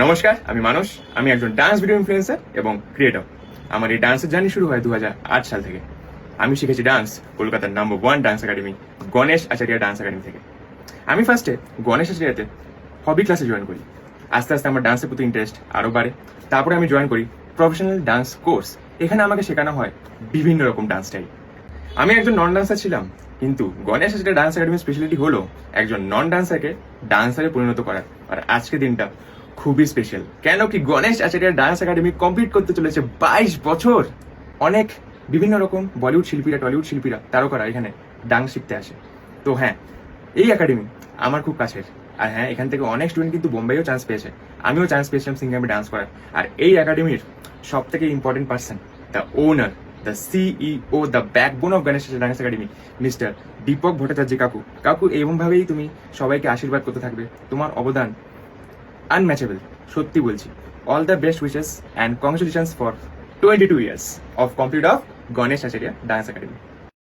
নমস্কার, আমি মানস। আমি একজন ডান্স ভিডিও ইনফ্লুয়েন্সার এবং ক্রিয়েটর। আমার এই ডান্সের জার্নি শুরু হয় 2008 সাল থেকে। আমি শিখেছি ডান্স কলকাতার number 1 dance academy Ganesh Acharia dance academy থেকে। আমি ফার্স্টে গণেশ আচারিয়াতে হবি ক্লাসে জয়েন করি। আস্তে আস্তে আমার ডান্সের প্রতি ইন্টারেস্ট আরও বাড়ে। তারপরে আমি জয়েন করি প্রফেশনাল ডান্স কোর্স। এখানে আমাকে শেখানো হয় বিভিন্ন রকম ডান্স স্টাইল। আমি একজন নন ডান্সার ছিলাম, কিন্তু গণেশ আচারিয়া ডান্স একাডেমির স্পেশালিটি হলো একজন নন ডান্সারকে ডান্সারে পরিণত করা। আর আজকের দিনটা খুবই স্পেশাল, কেন কি Ganesh Acharia dance academy complete করতে চলেছে 22 বছর। অনেক বিভিন্ন রকম বলিউড শিল্পীরা, টলিউড শিল্পীরা, তারকারা এখানে ডান্স শিখতে আসে। তো হ্যাঁ, এই একাডেমি আমার খুব কাছের। আর হ্যাঁ, এখান থেকে অনেক স্টুডেন্ট কিন্তু বোম্বেও চান্স পেয়েছে। আমিও চান্স পেয়েছিলাম সিঙ্গামে ডান্স করার। আর এই একাডেমির সব থেকে important person, the owner, the CEO, the backbone of Ganesh dance academy, mister Dipak Bhattacharya কাকু এরকমভাবেই তুমি সবাইকে আশীর্বাদ করতে থাকবে। তোমার অবদান আনম্যাচেবল, সত্যি বলছি। All the best wishes and congratulations for 22 years of complete of Ganesh Acharia dance academy.